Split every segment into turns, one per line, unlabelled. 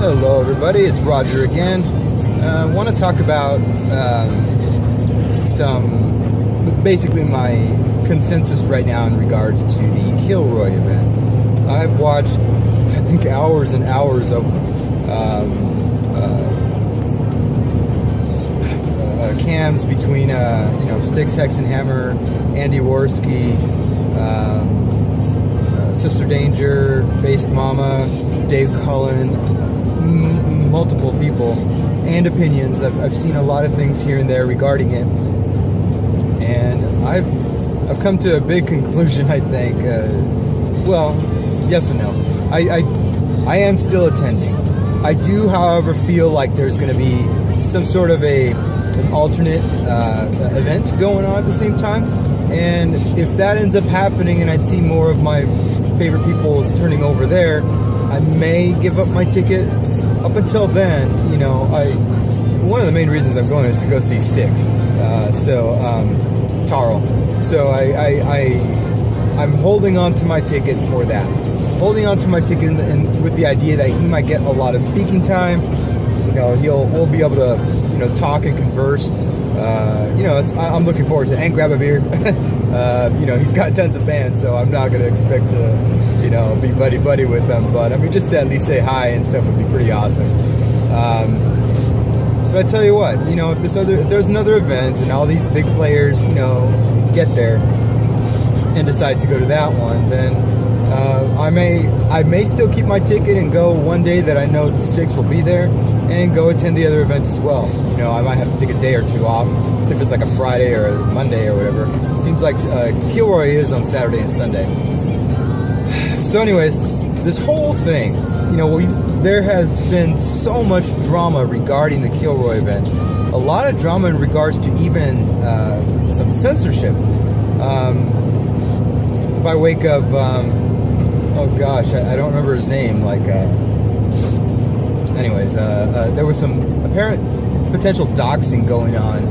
Hello everybody, it's Roger again. I want to talk about basically my consensus right now in regards to the Kilroy event. I've watched, I think, hours and hours of cams between Styx, Hex and Hammer, Andy Worski, Sister Danger, Bass Mama, Dave Cullen, multiple people and opinions. I've seen a lot of things here and there regarding it, and I've come to a big conclusion. I think, well, yes and no. I am still attending. I do, however, feel like there's going to be some sort of an alternate event going on at the same time, and if that ends up happening and I see more of my favorite people turning over there, I may give up my ticket. Up until then, one of the main reasons I'm going is to go see Styx. Taro. So I'm holding on to my ticket for that. Holding on to my ticket and with the idea that he might get a lot of speaking time. We'll be able to, talk and converse. I'm looking forward to it. And grab a beer. He's got tons of fans, so I'm not going to expect to, be buddy-buddy with them. But, just to at least say hi and stuff would be pretty awesome. So I tell you what, if there's another event and all these big players, get there and decide to go to that one, then I may still keep my ticket and go one day that I know the Styx will be there and go attend the other events as well. I might have to take a day or two off if it's like a Friday or a Monday or whatever. Seems like Kilroy is on Saturday and Sunday. So anyways, this whole thing, there has been so much drama regarding the Kilroy event. A lot of drama in regards to even some censorship by wake of, oh gosh, I don't remember his name. There was some apparent potential doxing going on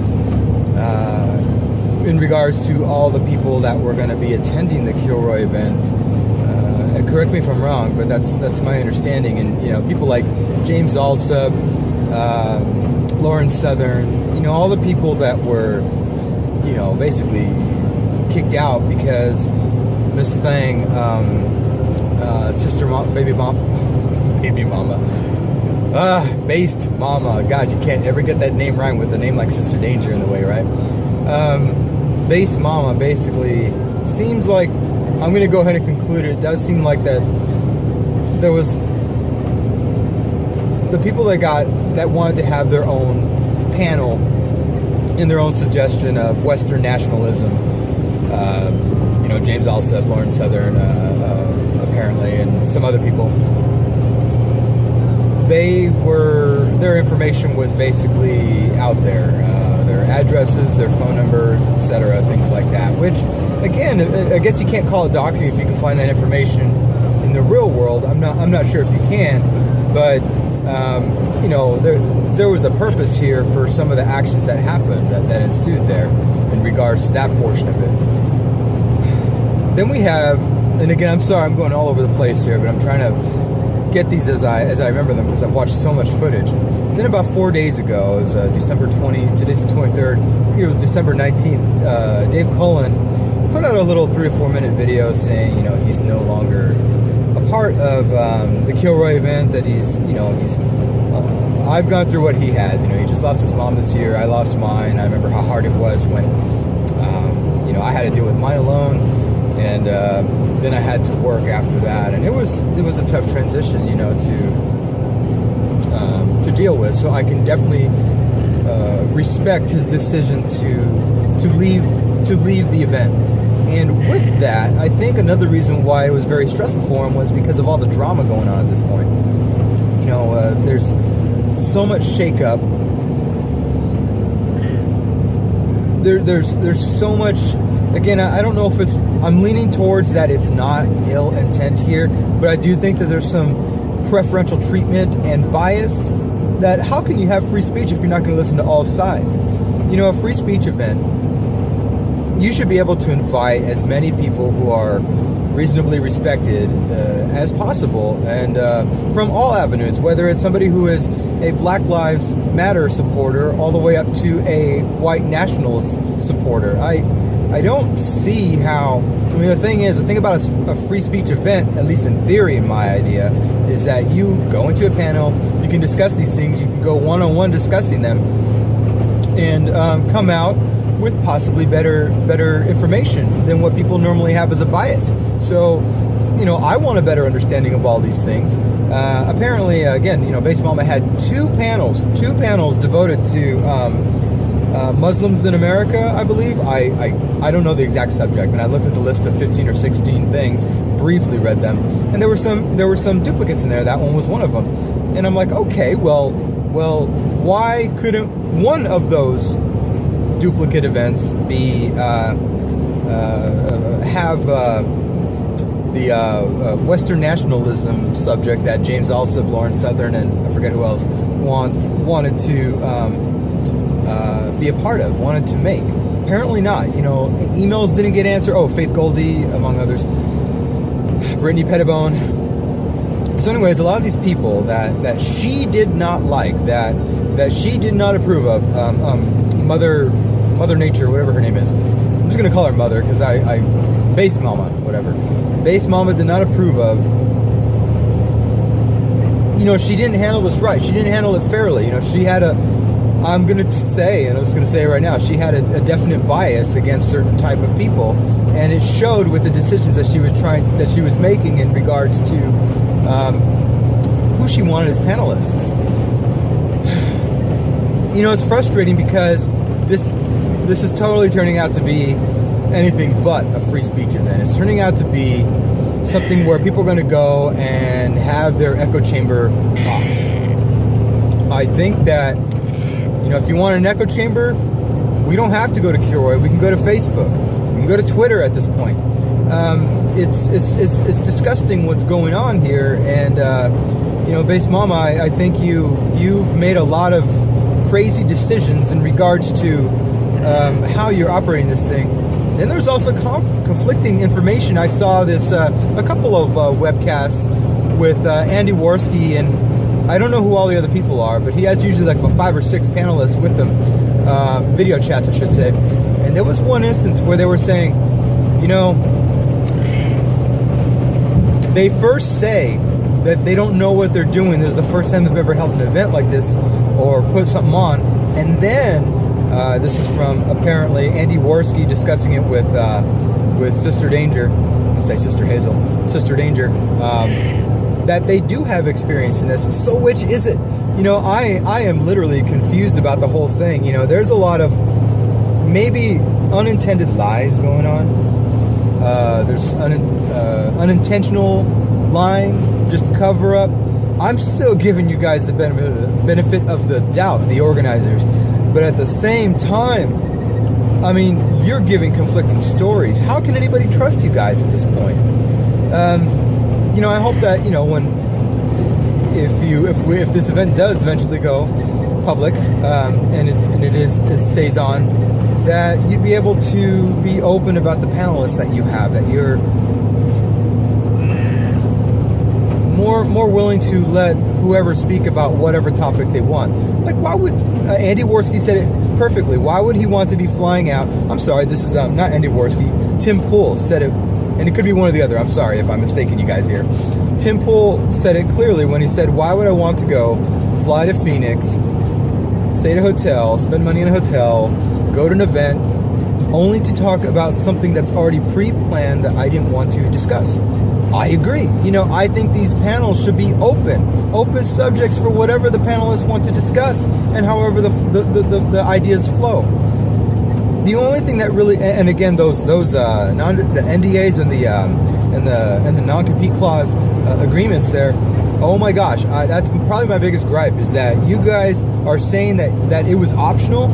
in regards to all the people that were going to be attending the Kilroy event. Correct me if I'm wrong, but that's my understanding. And people like James Alsop, Lauren Southern, all the people that were, basically kicked out because Miss Thang, baby mama, based mama. God, you can't ever get that name right with a name like Sister Danger in the way, right? Base mama basically seems like, I'm going to go ahead and conclude it. It does seem like that there was the people that wanted to have their own panel in their own suggestion of Western nationalism. James Alsop, Lauren Southern, apparently, and some other people. Their information was basically out there. Their addresses, their phone numbers, etc., things like that. Which, again, I guess you can't call it doxing if you can find that information in the real world. I'm not sure if you can, but there was a purpose here for some of the actions that happened that ensued there in regards to that portion of it. Then we have, and again, I'm sorry, I'm going all over the place here, but I'm trying to get these as I remember them because I've watched so much footage. Then about 4 days ago, it was December 20, today's the 23rd, I think it was December 19th, Dave Cullen put out a little 3 or 4 minute video saying, he's no longer a part of the Kilroy event, that I've gone through what he has. He just lost his mom this year, I lost mine. I remember how hard it was when, I had to deal with mine alone. And then I had to work after that, and it was a tough transition, to deal with. So I can definitely respect his decision to leave the event. And with that, I think another reason why it was very stressful for him was because of all the drama going on at this point. There's so much shakeup. There's so much. Again, I don't know if I'm leaning towards that it's not ill intent here, but I do think that there's some preferential treatment and bias. That how can you have free speech if you're not going to listen to all sides? A free speech event, you should be able to invite as many people who are reasonably respected as possible, and from all avenues, whether it's somebody who is a Black Lives Matter supporter all the way up to a white nationalist supporter. I don't see how. I mean, the thing about a free speech event, at least in theory, in my idea, is that you go into a panel, you can discuss these things, you can go one-on-one discussing them, and come out with possibly better information than what people normally have as a bias. So, I want a better understanding of all these things. Apparently, again, Base Mama had two panels devoted to Muslims in America, I believe. I don't know the exact subject, and I looked at the list of 15 or 16 things, briefly read them, and there were some duplicates in there. That one was one of them, and I'm like, okay, well, why couldn't one of those duplicate events be have the Western nationalism subject that James Alsop, Lawrence Southern, and I forget who else wanted to be a part of, wanted to make? Apparently not. Emails didn't get answered. Oh, Faith Goldie, among others, Brittany Pettibone. So anyways, a lot of these people that she did not like, that she did not approve of, Mother Nature, whatever her name is. I'm just gonna call her Mother because I Base Mama, whatever. Base Mama did not approve of. She didn't handle this right. She didn't handle it fairly. She had I'm gonna say, and I'm just gonna say it right now, she had a definite bias against certain type of people, and it showed with the decisions that she was making in regards to who she wanted as panelists. It's frustrating because this is totally turning out to be anything but a free speech event. It's turning out to be something where people are going to go and have their echo chamber talks. I think that, if you want an echo chamber, we don't have to go to Kilroy. We can go to Facebook. We can go to Twitter at this point. It's disgusting what's going on here, and Base Mama, I think you've made a lot of crazy decisions in regards to how you're operating this thing. Then there's also conflicting information. I saw this a couple of webcasts with Andy Worski, and I don't know who all the other people are, but he has usually like about 5 or 6 panelists with them, video chats, I should say. And there was one instance where they were saying, they first say that they don't know what they're doing. This is the first time they've ever held an event like this or put something on. And then, this is from apparently Andy Worski discussing it with Sister Danger. I was going to say Sister Hazel. Sister Danger. That they do have experience in this. So which is it? I am literally confused about the whole thing. There's a lot of maybe unintended lies going on. There's unintentional lying, just cover up. I'm still giving you guys the benefit of the doubt, the organizers. But at the same time, I mean, you're giving conflicting stories. How can anybody trust you guys at this point? I hope that, if this event does eventually go public, and it stays on, that you'd be able to be open about the panelists that you have, that you're more willing to let whoever speak about whatever topic they want. Like, why would Andy Worski said it perfectly? Why would he want to be flying out? I'm sorry, this is not Andy Worski. Tim Pool said it, and it could be one or the other. I'm sorry if I'm mistaking you guys here. Tim Pool said it clearly when he said, "Why would I want to go fly to Phoenix, stay at a hotel, spend money in a hotel, go to an event, only to talk about something that's already pre-planned that I didn't want to discuss?" I agree. I think these panels should be open subjects for whatever the panelists want to discuss, and however the ideas flow. The only thing that really, and again, the NDAs and the non-compete clause agreements there. Oh my gosh, that's probably my biggest gripe, is that you guys are saying that it was optional,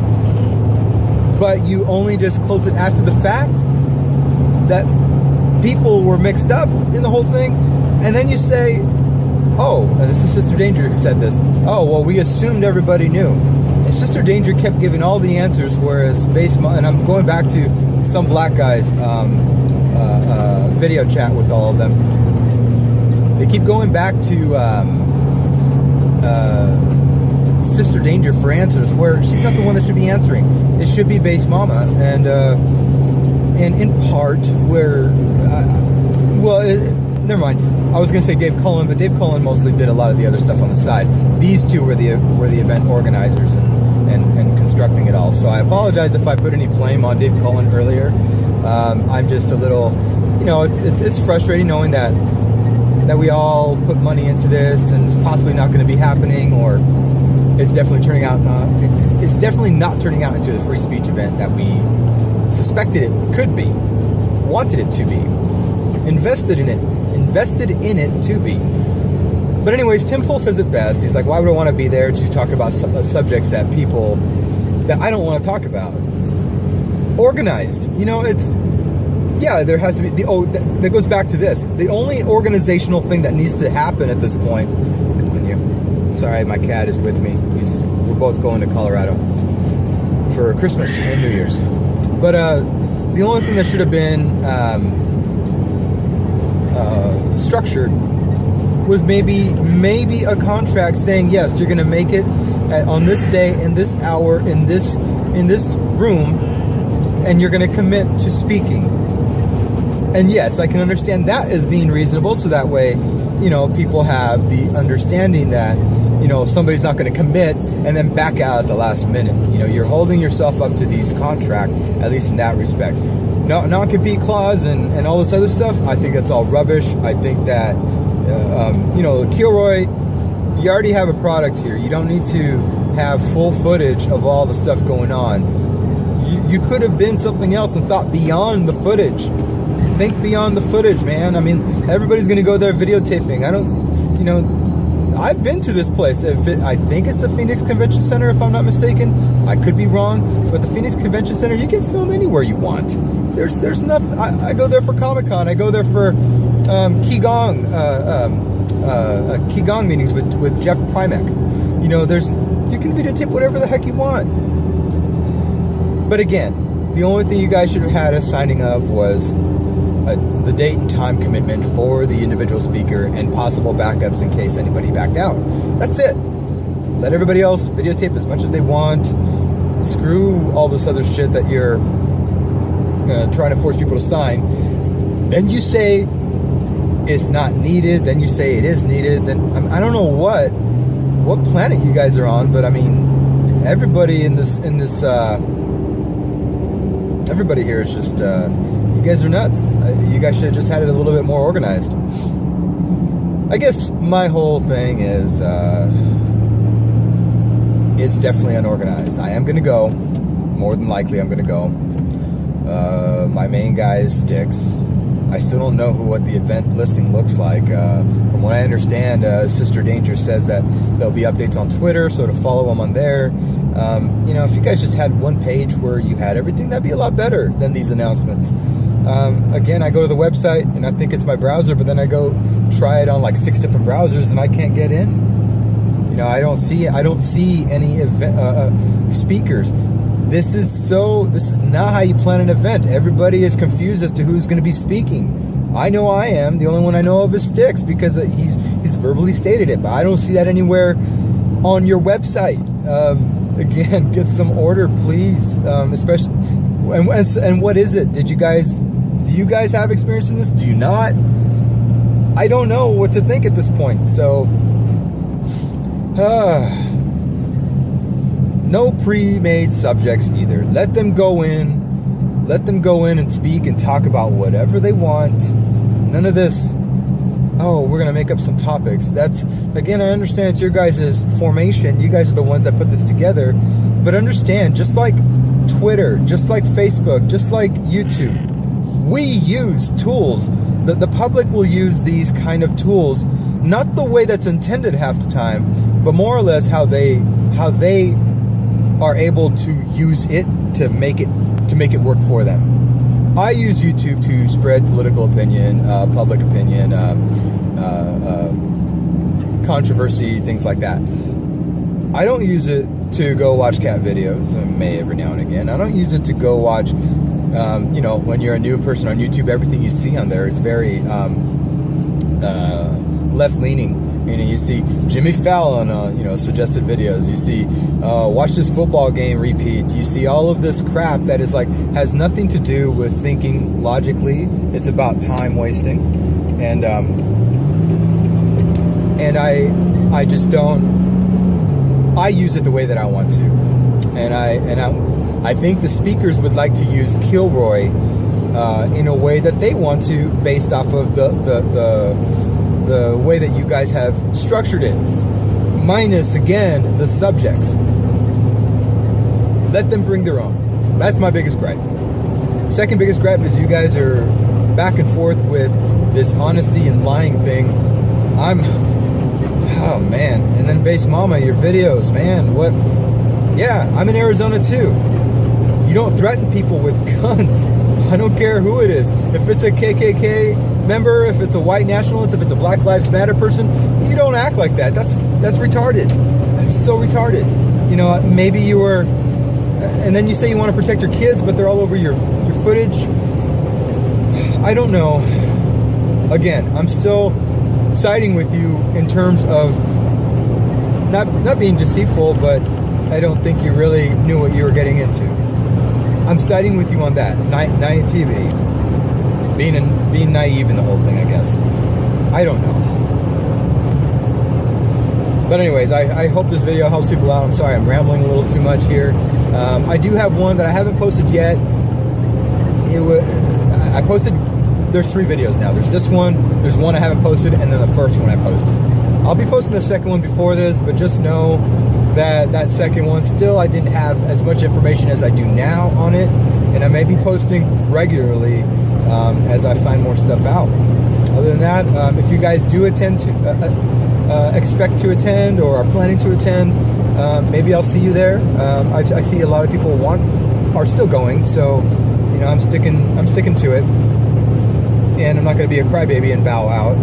but you only disclosed it after the fact. That people were mixed up in the whole thing, and then you say, oh, and this is Sister Danger who said this, oh, well, we assumed everybody knew. And Sister Danger kept giving all the answers, whereas and I'm going back to some black guy's video chat with all of them. They keep going back to Sister Danger for answers, where she's not the one that should be answering. It should be Base Mama, and in part where, never mind. I was going to say Dave Cullen, but Dave Cullen mostly did a lot of the other stuff on the side. These two were the event organizers and constructing it all. So I apologize if I put any blame on Dave Cullen earlier. I'm just a little, it's frustrating knowing that we all put money into this and it's possibly not going to be happening, or it's definitely not turning out into the free speech event that we suspected it could be, wanted it to be, invested in it to be. But anyways, Tim Pool says it best. He's like, why would I want to be there to talk about subjects that I don't want to talk about? Organized. There has to be, that goes back to this. The only organizational thing that needs to happen at this point, sorry, my cat is with me. We're both going to Colorado for Christmas and New Year's. But the only thing that should have been structured was maybe a contract saying, yes, you're going to make it on this day, in this hour, in this room, and you're going to commit to speaking. And yes, I can understand that as being reasonable, so that way, people have the understanding that, somebody's not going to commit and then back out at the last minute. You're holding yourself up to these contracts, at least in that respect. No, non-compete clause and all this other stuff, I think that's all rubbish. I think that, Kilroy, you already have a product here. You don't need to have full footage of all the stuff going on. You could have been something else and thought beyond the footage. Think beyond the footage, man. I mean, everybody's going to go there videotaping. I've been to this place. I think it's the Phoenix Convention Center, if I'm not mistaken. I could be wrong, but the Phoenix Convention Center, you can film anywhere you want. There's nothing. I go there for Comic-Con. I go there for Qigong meetings with Jeff Primack. You can videotape whatever the heck you want. But again, the only thing you guys should have had us signing up was the date and time commitment for the individual speaker and possible backups in case anybody backed out. That's it. Let everybody else videotape as much as they want. Screw all this other shit that you're trying to force people to sign. Then you say it's not needed. Then you say it is needed. Then I don't know what planet you guys are on, but I mean, everybody in this everybody here is just you guys are nuts. You guys should have just had it a little bit more organized. I guess my whole thing is it's definitely unorganized. I am going to go. More than likely I'm going to go. My main guy is Styx. I still don't know what the event listing looks like. From what I understand, Sister Danger says that there'll be updates on Twitter, so to follow them on there. If you guys just had one page where you had everything, that'd be a lot better than these announcements. Again, I go to the website and I think it's my browser, but then I go try it on like 6 different browsers and I can't get in. I don't see any event speakers. This is not how you plan an event. Everybody is confused as to who's going to be speaking. I know I am. The only one I know of is Styx because he's verbally stated it, but I don't see that anywhere on your website. Again, get some order, please. Especially, and what is it? Do you guys have experience in this? Do you not? I don't know what to think at this point. So, no pre-made subjects either. Let them go in and speak and talk about whatever they want. None of this, we're going to make up some topics. That's, again, I understand it's your guys' formation. You guys are the ones that put this together. But understand, just like Twitter, just like Facebook, just like YouTube, we use tools. The public will use these kind of tools, not the way that's intended half the time, but more or less how they are able to use it to make it work for them. I use YouTube to spread political opinion, public opinion, controversy, things like that. I don't use it to go watch cat videos. I may every now and again. I don't use it to go watch You know, when you're a new person on YouTube, everything you see on there is very left-leaning. You know, you see Jimmy Fallon, you know, suggested videos. You see, watch this football game repeat. You see all of this crap that is like has nothing to do with thinking logically. It's about time wasting, and I just don't. I use it the way that I want to, and I think the speakers would like to use Kilroy in a way that they want to, based off of the way that you guys have structured it, minus again the subjects. Let them bring their own. That's my biggest gripe. Second biggest gripe is you guys are back and forth with this honesty and lying thing. Oh man. And then Base Mama, your videos, man, what? Yeah, I'm in Arizona too. You don't threaten people with guns. I don't care who it is. If it's a KKK member, if it's a white nationalist, if it's a Black Lives Matter person, you don't act like that. That's retarded. That's so retarded. You know, maybe you were, and then you say you want to protect your kids, but they're all over your footage. I don't know. Again, I'm still siding with you in terms of not being deceitful, but I don't think you really knew what you were getting into. I'm siding with you on that. Naivety. Being naive in the whole thing, I guess. I don't know. But anyways, I hope this video helps people out. I'm sorry, I'm rambling a little too much here. I do have one that I haven't posted yet. I posted, there's 3 videos now. There's this one, there's one I haven't posted, and then the first one I posted. I'll be posting the second one before this, but just know that second one, still I didn't have as much information as I do now on it, and I may be posting regularly as I find more stuff out. Other than that, if you guys do attend to expect to attend or are planning to attend, maybe I'll see you there. I see a lot of people are still going, so you know I'm sticking to it, and I'm not going to be a crybaby and bow out.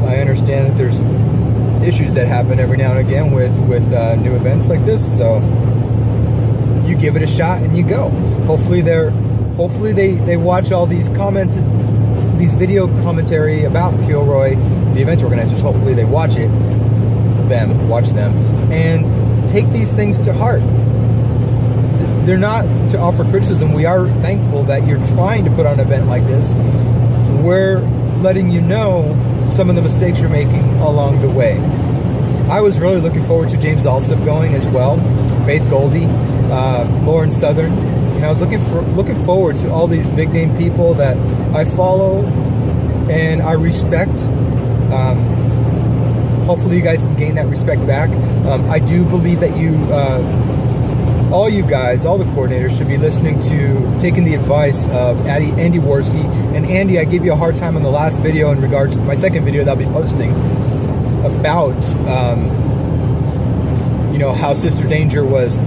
I understand that there's issues that happen every now and again with new events like this, so you give it a shot and you go. Hopefully they watch all these comments, these video commentary about Kilroy, the event organizers. Hopefully they watch them and take these things to heart. They're not to offer criticism. We are thankful that you're trying to put on an event like this. We're letting you know some of the mistakes you're making along the way. I was really looking forward to James Alsop going as well, Faith Goldie, Lauren Southern. And I was looking forward to all these big name people that I follow and I respect. Hopefully you guys can gain that respect back. I do believe that all you guys, all the coordinators should be listening to, taking the advice of Andy Worski. And Andy, I gave you a hard time on the last video in regards to my second video that I'll be posting about, you know, how Sister Danger was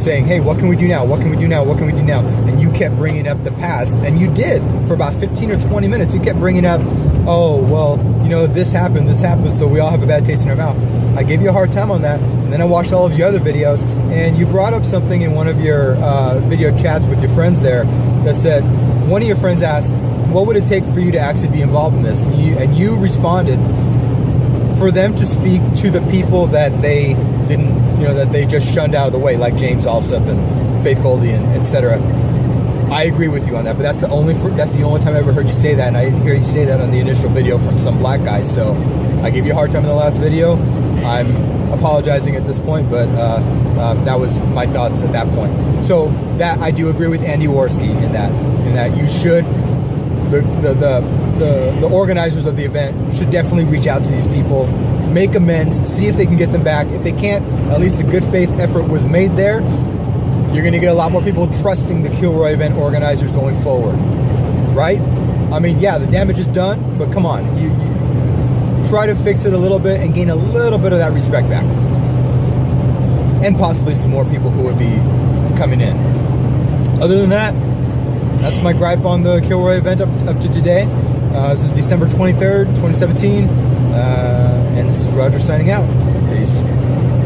saying, hey, what can we do now? What can we do now? What can we do now? And you kept bringing up the past, and you did for about 15 or 20 minutes. You kept bringing up, oh, well, you know, this happened, so we all have a bad taste in our mouth. I gave you a hard time on that, and then I watched all of your other videos, and you brought up something in one of your video chats with your friends there that said, one of your friends asked, what would it take for you to actually be involved in this? And you responded, for them to speak to the people that they didn't, you know, that they just shunned out of the way, like James Alsop and Faith Goldie and etc. I agree with you on that, but that's the only time I ever heard you say that, and I didn't hear you say that on the initial video from some black guy. So I gave you a hard time in the last video. I'm apologizing at this point, but that was my thoughts at that point. So that I do agree with Andy Worski in that you should, the organizers of the event should definitely reach out to these people, make amends, see if they can get them back. If they can't, at least a good faith effort was made there. You're going to get a lot more people trusting the Kilroy event organizers going forward, right? I mean, yeah, the damage is done, but come on, you try to fix it a little bit and gain a little bit of that respect back, and possibly some more people who would be coming in. Other than that, that's my gripe on the Kilroy event up to today. This is December 23rd, 2017, and this is Roger signing out.